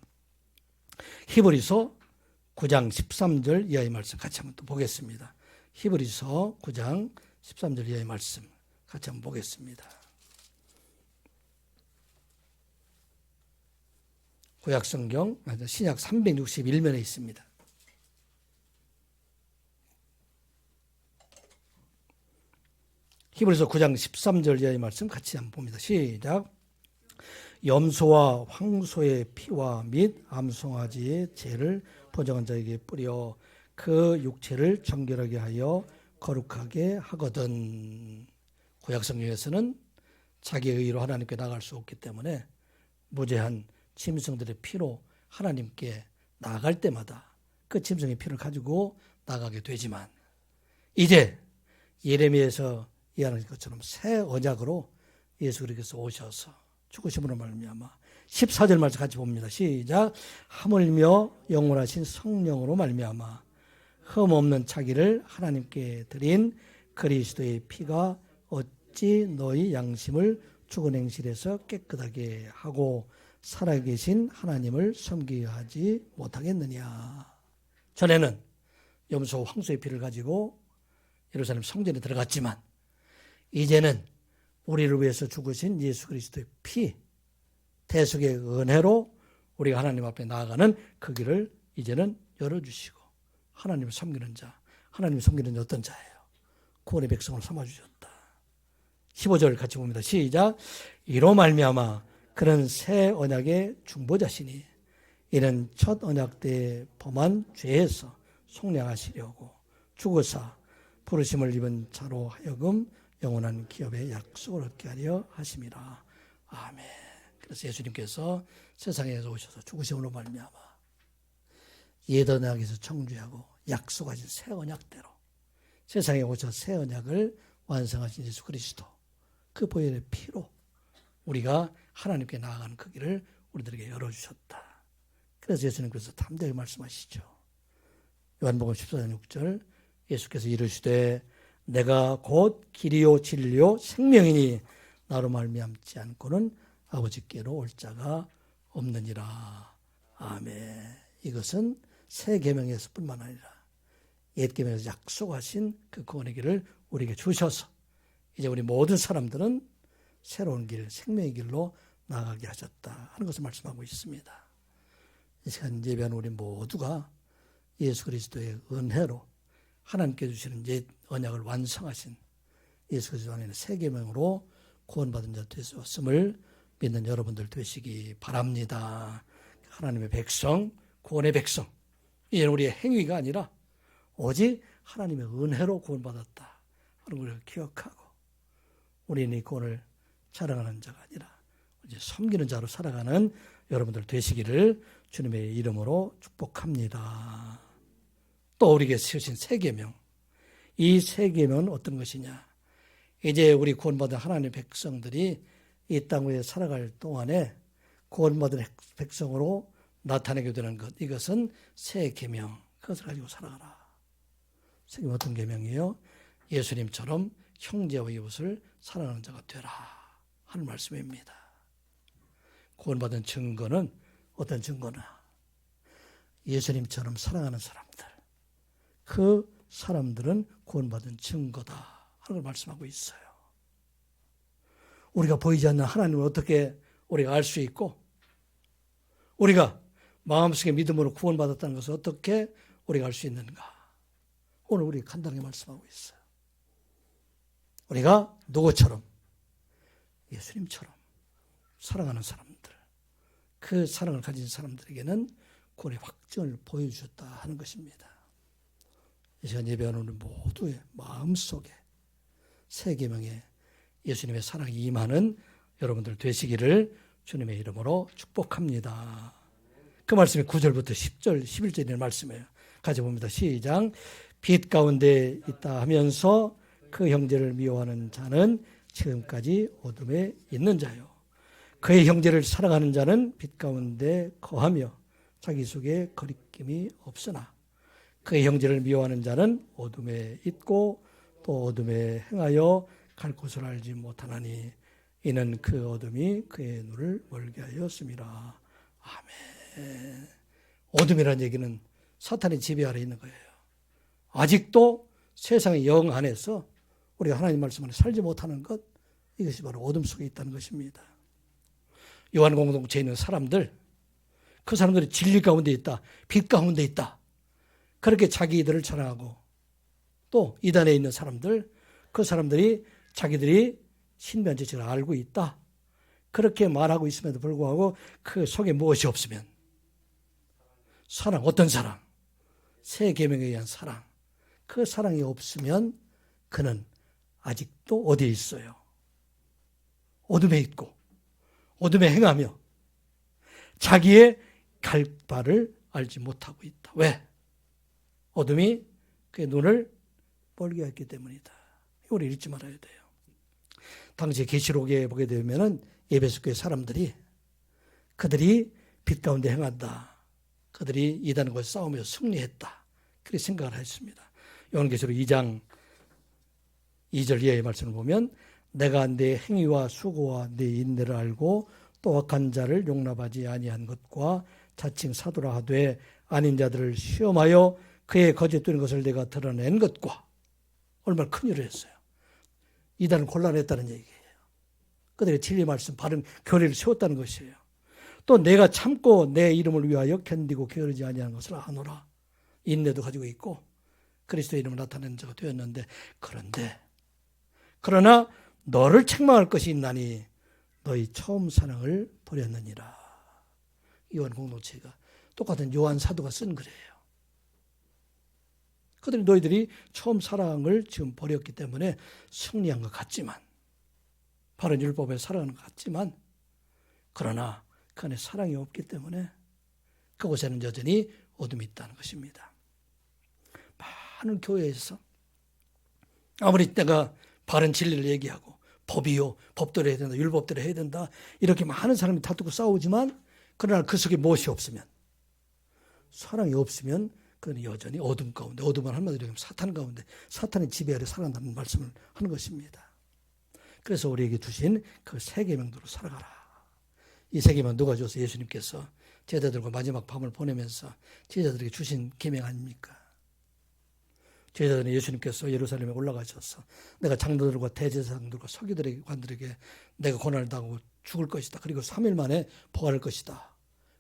히브리서 9장 13절 이하의 말씀 같이 한번 또 보겠습니다. 히브리서 9장 13절 이하의 말씀 같이 한번 보겠습니다. 구약성경 신약 361면에 있습니다. 히브리서 9장 13절 이하의 말씀 같이 한번 봅니다. 시작. 염소와 황소의 피와 및 암송아지의 죄를 보정한 자에게 뿌려 그 육체를 정결하게 하여 거룩하게 하거든. 구약성경에서는 자기의 의로 하나님께 나아갈 수 없기 때문에 무죄한 짐승들의 피로 하나님께 나아갈 때마다 그 짐승의 피를 가지고 나가게 되지만 이제 예레미야에서 이해하는 것처럼 새 언약으로 예수 그리스도께서 오셔서 죽으심으로 말미암아 14절 말씀 같이 봅니다. 시작. 하물며 영원하신 성령으로 말미암아 흠 없는 자기를 하나님께 드린 그리스도의 피가 어찌 너희 양심을 죽은 행실에서 깨끗하게 하고 살아계신 하나님을 섬기게 하지 못하겠느냐. 전에는 염소 황소의 피를 가지고 예루살렘 성전에 들어갔지만 이제는 우리를 위해서 죽으신 예수 그리스도의 피, 대속의 은혜로 우리가 하나님 앞에 나아가는 그 길을 이제는 열어주시고 하나님을 섬기는 자, 하나님을 섬기는 자 어떤 자예요? 구원의 백성을 삼아주셨다. 15절 같이 봅니다. 시작. 이로 말미암아 그는 새 언약의 중보자시니 이는 첫 언약 때 범한 죄에서 속량하시려고 죽으사 부르심을 입은 자로 하여금 영원한 기업의 약속을 얻게 하려 하심이라. 아멘. 그래서 예수님께서 세상에서 오셔서 죽으심으로 말미암아 옛 언약에서 청주하고 약속하신 새 언약대로 세상에 오셔서 새 언약을 완성하신 예수 그리스도 그 보혈의 피로 우리가 하나님께 나아가는 그 길을 우리들에게 열어주셨다. 그래서 예수님께서 담대히 말씀하시죠. 요한복음 14장 6절 예수께서 이르시되 내가 곧 길이요 진리요 생명이니 나로 말미암지 않고는 아버지께로 올 자가 없느니라. 아멘. 이것은 새 계명에서 뿐만 아니라 옛 계명에서 약속하신 그 구원의 길을 우리에게 주셔서 이제 우리 모든 사람들은 새로운 길, 생명의 길로 나아가게 하셨다 하는 것을 말씀하고 있습니다. 이 시간 예배하는 우리 모두가 예수 그리스도의 은혜로 하나님께 주시는 옛 언약을 완성하신 예수 그리스도 안에는 새 계명으로 구원받은 자 되었음을 믿는 여러분들 되시기 바랍니다. 하나님의 백성, 구원의 백성, 이제는 우리의 행위가 아니라 오직 하나님의 은혜로 구원받았다 하는 걸 기억하고 우리는 이 구원을 자랑하는 자가 아니라 이제 섬기는 자로 살아가는 여러분들 되시기를 주님의 이름으로 축복합니다. 또 우리에게 세우신 새 계명, 이 새 계명은 어떤 것이냐? 이제 우리 구원받은 하나님의 백성들이 이 땅 위에 살아갈 동안에 구원받은 백성으로 나타내게 되는 것, 이것은 새 계명, 그것을 가지고 살아가라. 새 계명 어떤 계명이에요? 예수님처럼 형제와 이웃을 사랑하는 자가 되라 하는 말씀입니다. 구원받은 증거는 어떤 증거나 예수님처럼 사랑하는 사람들, 그 사람들은 구원받은 증거다 하는 걸 말씀하고 있어요. 우리가 보이지 않는 하나님을 어떻게 우리가 알 수 있고 우리가 마음속에 믿음으로 구원받았다는 것을 어떻게 우리가 알 수 있는가? 오늘 우리 간단하게 말씀하고 있어요. 우리가 누구처럼? 예수님처럼 사랑하는 사람들, 그 사랑을 가진 사람들에게는 구원의 확증을 보여주셨다 하는 것입니다. 이 시간 예배하는 우리 모두의 마음속에 새 계명의 예수님의 사랑이 임하는 여러분들 되시기를 주님의 이름으로 축복합니다. 그 말씀이 9절부터 10절, 11절의 말씀이에요. 같이 봅니다. 시작. 빛 가운데 있다 하면서 그 형제를 미워하는 자는 지금까지 어둠에 있는 자요. 그의 형제를 사랑하는 자는 빛 가운데 거하며 자기 속에 거리낌이 없으나 그의 형제를 미워하는 자는 어둠에 있고 또 어둠에 행하여 갈 곳을 알지 못하나니 이는 그 어둠이 그의 눈을 멀게 하였습니다. 아멘. 어둠이라는 얘기는 사탄의 지배 아래 있는 거예요. 아직도 세상의 영 안에서 우리가 하나님 말씀 안에 살지 못하는 것, 이것이 바로 어둠 속에 있다는 것입니다. 요한 공동체에 있는 사람들, 그 사람들이 진리 가운데 있다, 빛 가운데 있다, 그렇게 자기들을 자랑하고 또 이단에 있는 사람들, 그 사람들이 자기들이 신비한 지식을 알고 있다, 그렇게 말하고 있음에도 불구하고 그 속에 무엇이 없으면 사랑, 어떤 사랑? 새 계명에 의한 사랑. 그 사랑이 없으면 그는 아직도 어디에 있어요? 어둠에 있고 어둠에 행하며 자기의 갈 바를 알지 못하고 있다. 왜? 어둠이 그의 눈을 멀게 했기 때문이다. 이걸 잊지 말아야 돼요. 당시 계시록에 보게 되면은 에베소 교회 사람들이 그들이 빛 가운데 행한다. 그들이 이단과 싸우며 승리했다. 그렇게 생각을 했습니다. 요한계시록 2장 2절 이하의 말씀을 보면 내가 내 행위와 수고와 내 인내를 알고 또 악한 자를 용납하지 아니한 것과 자칭 사도라 하되 아닌 자들을 시험하여 그의 거짓되는 것을 내가 드러낸 것과 얼마나 큰 일을 했어요. 이단은 곤란했다는 얘기예요. 그들의 진리 말씀 바른 교리를 세웠다는 것이에요. 또 내가 참고 내 이름을 위하여 견디고 게으르지 아니하는 것을 아노라. 인내도 가지고 있고 그리스도의 이름을 나타내는 자가 되었는데 그러나 너를 책망할 것이 있나니 너희 처음 사랑을 버렸느니라. 요한 공동체가 똑같은 요한 사도가 쓴 글이에요. 그들이 너희들이 처음 사랑을 지금 버렸기 때문에 승리한 것 같지만 바른 율법에 살아가는 것 같지만 그러나 그 안에 사랑이 없기 때문에 그곳에는 여전히 어둠이 있다는 것입니다. 많은 교회에서 아무리 내가 바른 진리를 얘기하고 법이요, 법대로 해야 된다, 율법대로 해야 된다 이렇게 많은 사람이 다투고 싸우지만 그러나 그 속에 무엇이 없으면 사랑이 없으면 그는 여전히 어둠 가운데, 어둠은 한마디로 얘기하면 사탄 가운데 사탄의 지배 아래 살아간다는 말씀을 하는 것입니다. 그래서 우리에게 주신 그 새 계명대로 살아가라. 이 새 계명 누가 줘서 예수님께서 제자들과 마지막 밤을 보내면서 제자들에게 주신 계명 아닙니까? 제자들은 예수님께서 예루살렘에 올라가셔서 내가 장로들과 대제사장들과 서기들에게 관들에게 내가 고난을 당하고 죽을 것이다. 그리고 3일 만에 부활할 것이다.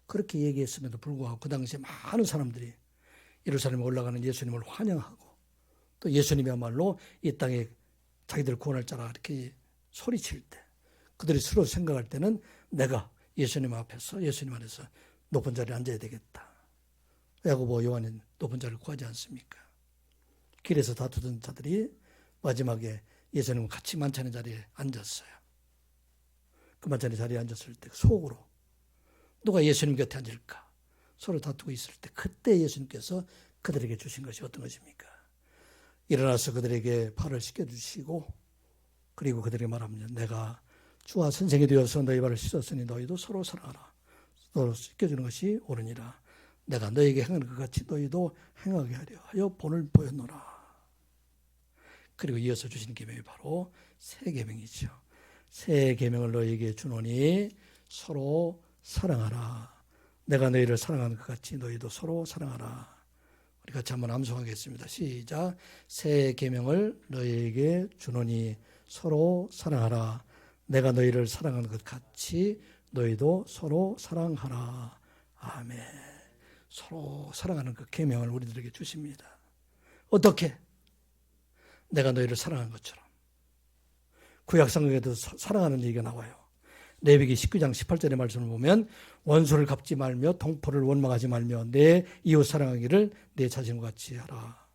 그렇게 얘기했음에도 불구하고 그 당시에 많은 사람들이 예루살렘에 올라가는 예수님을 환영하고 또 예수님이야말로 이 땅에 자기들 구원할 자라 이렇게 소리칠 때 그들이 스스로 생각할 때는 내가 예수님 앞에서 예수님 안에서 높은 자리에 앉아야 되겠다. 야고보 요한은 높은 자리를 구하지 않습니까? 길에서 다투던 자들이 마지막에 예수님과 같이 만찬의 자리에 앉았어요. 그 만찬의 자리에 앉았을 때 속으로 누가 예수님 곁에 앉을까 서로 다투고 있을 때 그때 예수님께서 그들에게 주신 것이 어떤 것입니까? 일어나서 그들에게 발을 씻겨주시고 그리고 그들에게 말합니다. 내가 주와 선생이 되어서 너희 발을 씻었으니 너희도 서로 사랑하라. 서로 씻겨주는 것이 옳으니라. 내가 너희에게 행하는 것 같이 너희도 행하게 하려 하여 본을 보였노라. 그리고 이어서 주신 계명이 바로 새 계명이죠. 새 계명을 너희에게 주노니 서로 사랑하라. 내가 너희를 사랑하는 것 같이 너희도 서로 사랑하라. 우리 같이 한번 암송하겠습니다. 시작. 새 계명을 너희에게 주노니 서로 사랑하라. 내가 너희를 사랑하는 것 같이 너희도 서로 사랑하라. 아멘. 서로 사랑하는 그 계명을 우리들에게 주십니다. 어떻게? 내가 너희를 사랑한 것처럼. 구약성경에도 사랑하는 얘기가 나와요. 레위기 19장 18절의 말씀을 보면 원수를 갚지 말며 동포를 원망하지 말며 내 이웃 사랑하기를 내 자신과 같이 하라.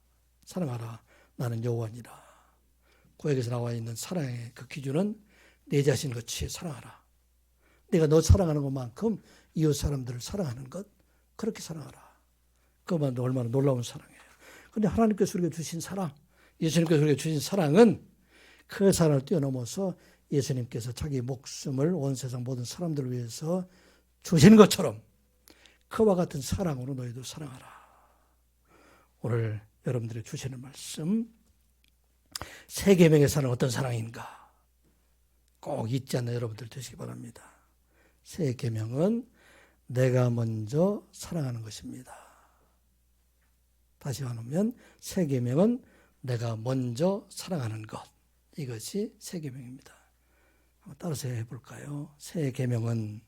사랑하라. 나는 여호와니라. 구약에서 나와 있는 사랑의 그 기준은 내 자신을 같이 사랑하라. 내가 너 사랑하는 것만큼 이웃 사람들을 사랑하는 것, 그렇게 사랑하라. 그것만도 얼마나 놀라운 사랑이에요. 그런데 하나님께서 우리에게 주신 사랑, 예수님께서 우리에게 주신 사랑은 그 사랑을 뛰어넘어서 예수님께서 자기 목숨을 온 세상 모든 사람들을 위해서 주신 것처럼 그와 같은 사랑으로 너희도 사랑하라. 오늘 여러분들이 주시는 말씀, 세 계명의 사랑은 어떤 사랑인가? 꼭 잊지 않는 여러분들 되시기 바랍니다. 세 계명은 내가 먼저 사랑하는 것입니다. 다시 말하면 세 계명은 내가 먼저 사랑하는 것. 이것이 세 계명입니다. 한번 따라서 해볼까요? 세 계명은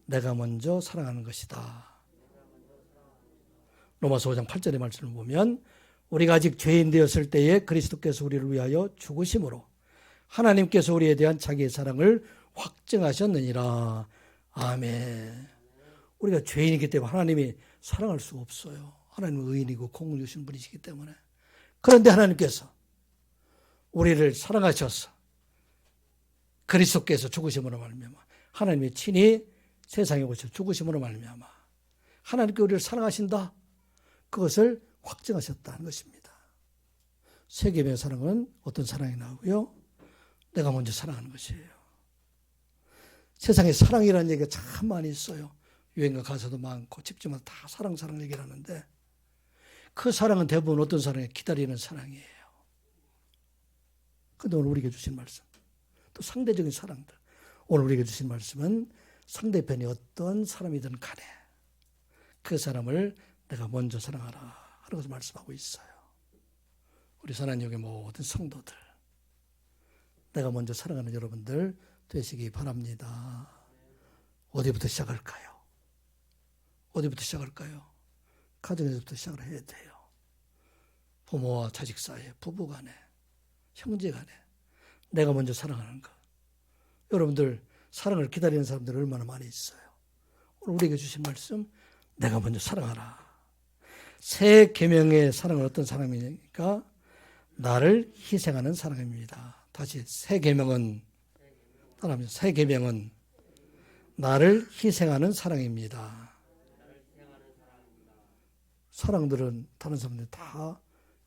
내가 먼저 사랑하는 것이다. 로마서 5장 8절의 말씀을 보면 우리가 아직 죄인 되었을 때에 그리스도께서 우리를 위하여 죽으심으로 하나님께서 우리에 대한 자기의 사랑을 확증하셨느니라. 아멘. 우리가 죄인이기 때문에 하나님이 사랑할 수가 없어요. 하나님은 의인이고 공을 주신 분이시기 때문에. 그런데 하나님께서 우리를 사랑하셔서 그리스도께서 죽으심으로 말미암아 하나님이 친히 세상에 오셔 죽으심으로 말미암아 하나님께 우리를 사랑하신다. 그것을 확증하셨다는 것입니다. 세 계명의 사랑은 어떤 사랑이 나오고요? 내가 먼저 사랑하는 것이에요. 세상에 사랑이라는 얘기가 참 많이 있어요. 유행가 가사도 많고 집집마다 다 사랑 얘기를 하는데 그 사랑은 대부분 어떤 사랑이에요? 기다리는 사랑이에요. 그런데 오늘 우리에게 주신 말씀, 또 상대적인 사랑들. 오늘 우리에게 주신 말씀은 상대편이 어떤 사람이든 간에 그 사람을 내가 먼저 사랑하라 하는 것을 말씀하고 있어요. 우리 선한역의 모든 성도들, 내가 먼저 사랑하는 여러분들 되시기 바랍니다. 어디부터 시작할까요? 어디부터 시작할까요? 가정에서부터 시작을 해야 돼요. 부모와 자식 사이에, 부부 간에, 형제 간에 내가 먼저 사랑하는 것. 여러분들 사랑을 기다리는 사람들 얼마나 많이 있어요. 오늘 우리에게 주신 말씀, 내가 먼저 사랑하라. 세 계명의 사랑은 어떤 사랑입니까? 나를 희생하는 사랑입니다. 다시 세 계명은 따라하면 세 계명은 나를 희생하는 사랑입니다. 사랑들은 다른 사람들 다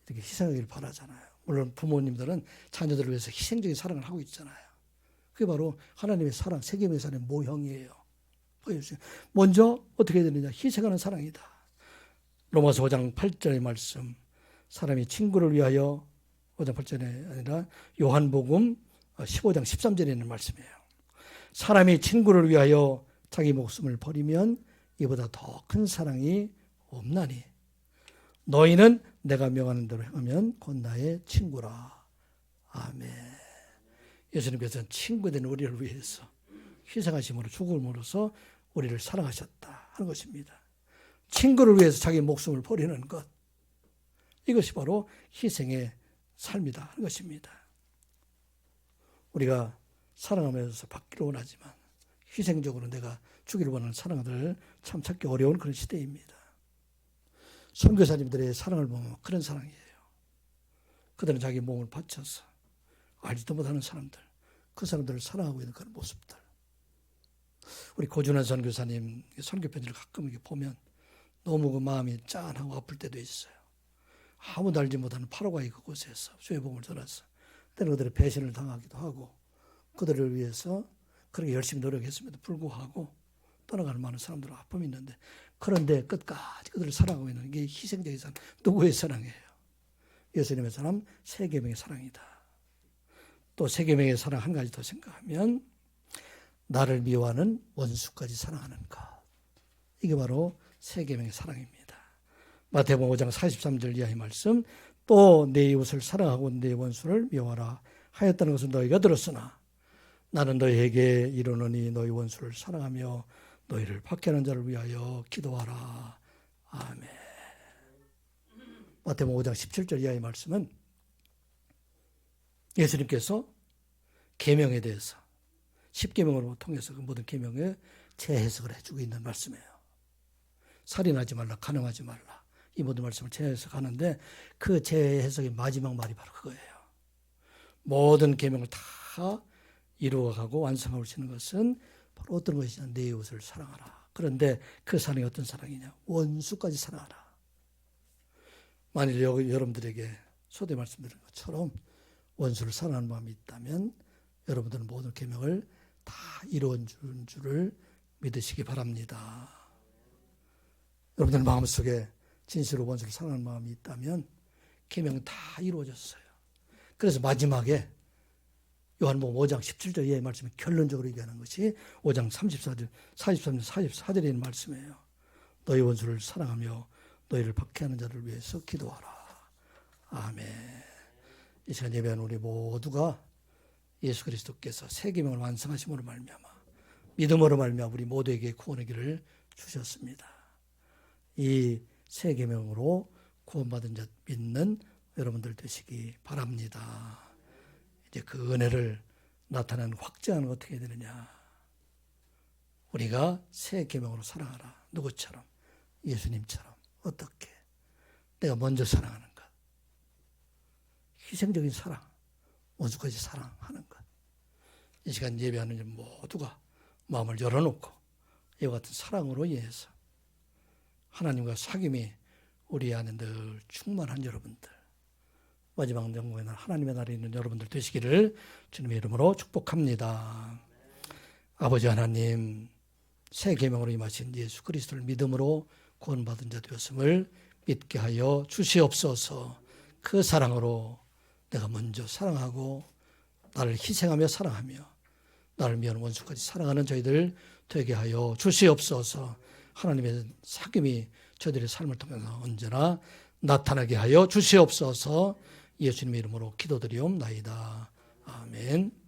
이렇게 희생하기를 바라잖아요. 물론 부모님들은 자녀들을 위해서 희생적인 사랑을 하고 있잖아요. 그게 바로 하나님의 사랑, 세 계명의 사랑의 모형이에요. 보여주세요. 먼저 어떻게 해야 되느냐? 희생하는 사랑이다. 로마서 5장 8절의 말씀, 사람이 친구를 위하여 5장 8절이 아니라 요한복음 15장 13절에 있는 말씀이에요. 사람이 친구를 위하여 자기 목숨을 버리면 이보다 더 큰 사랑이 없나니 너희는 내가 명하는 대로 행하면 곧 나의 친구라. 아멘. 예수님께서는 친구된 우리를 위해서 희생하심으로 죽음으로써 우리를 사랑하셨다 하는 것입니다. 친구를 위해서 자기 목숨을 버리는 것, 이것이 바로 희생의 삶이다 하는 것입니다. 우리가 사랑하면서 받기를 원하지만 희생적으로 내가 주기를 원하는 사랑을 참 찾기 어려운 그런 시대입니다. 선교사님들의 사랑을 보면 그런 사랑이에요. 그들은 자기 몸을 바쳐서 알지도 못하는 사람들, 그 사람들을 사랑하고 있는 그런 모습들. 우리 고준환 선교사님 선교 편지를 가끔 이렇게 보면 너무 그 마음이 짠하고 아플 때도 있어요. 아무도 알지 못하는 파라과이 그곳에서 주의 복음을 전해서 때로 그들의 배신을 당하기도 하고 그들을 위해서 그렇게 열심히 노력했음에도 불구하고 떠나가는 많은 사람들은 아픔이 있는데 그런데 끝까지 그들을 사랑하고 있는 게 희생적인 사랑, 누구의 사랑이에요? 예수님의 사랑, 세 계명의 사랑이다. 또 세 계명의 사랑 한 가지 더 생각하면 나를 미워하는 원수까지 사랑하는 것. 이게 바로 세 계명의 사랑입니다. 마태복음 5장 43절 이하의 말씀, 또 내 이웃을 사랑하고 내 원수를 미워하라 하였다는 것을 너희가 들었으나 나는 너희에게 이르노니 너희 원수를 사랑하며 너희를 박해하는 자를 위하여 기도하라. 아멘. 마태복음 5장 17절 이하의 말씀은 예수님께서 계명에 대해서 10계명으로 통해서 그 모든 계명에 재해석을 해주고 있는 말씀이에요. 살인하지 말라, 간음하지 말라, 이 모든 말씀을 재해석하는데 그 재해석의 마지막 말이 바로 그거예요. 모든 계명을 다 이루어가고 완성하고 있는 것은 바로 어떤 것이냐? 내 이웃을 사랑하라. 그런데 그 사랑이 어떤 사랑이냐? 원수까지 사랑하라. 만일 여러분들에게 소대 말씀드린 것처럼 원수를 사랑하는 마음이 있다면 여러분들은 모든 계명을 다 이루어 준 줄을 믿으시기 바랍니다. 여러분들 마음속에 진실로 원수를 사랑하는 마음이 있다면 계명은 다 이루어졌어요. 그래서 마지막에 요한복음 5장 17절 이하의 말씀이 결론적으로 얘기하는 것이 5장 43절 44절에 있는 말씀이에요. 너희 원수를 사랑하며 너희를 박해하는 자를 위해서 기도하라. 아멘. 이 시간 예배하는 우리 모두가 예수 그리스도께서 새 계명을 완성하심으로 말미암아 믿음으로 말미암아 우리 모두에게 구원의 길을 주셨습니다. 이 새 계명으로 구원받은 자 믿는 여러분들 되시기 바랍니다. 이제 그 은혜를 나타내는 확증하는 어떻게 해야 되느냐? 우리가 새 계명으로 사랑하라. 누구처럼? 예수님처럼. 어떻게? 내가 먼저 사랑하는 것. 희생적인 사랑. 원수까지 사랑하는 것. 이 시간 예배하는 모두가 마음을 열어놓고 이와 같은 사랑으로 인해서 하나님과 사귐이 우리 안에 늘 충만한 여러분들, 마지막 영광의 날 하나님의 날에 있는 여러분들 되시기를 주님의 이름으로 축복합니다. 아버지 하나님, 새 계명으로 임하신 예수 그리스도를 믿음으로 구원받은 자 되었음을 믿게 하여 주시옵소서. 그 사랑으로 내가 먼저 사랑하고 나를 희생하며 사랑하며 나를 위한 원수까지 사랑하는 저희들 되게 하여 주시옵소서. 하나님의 사귐이 저희들의 삶을 통해서 언제나 나타나게 하여 주시옵소서. 예수님의 이름으로 기도드리옵나이다. 아멘.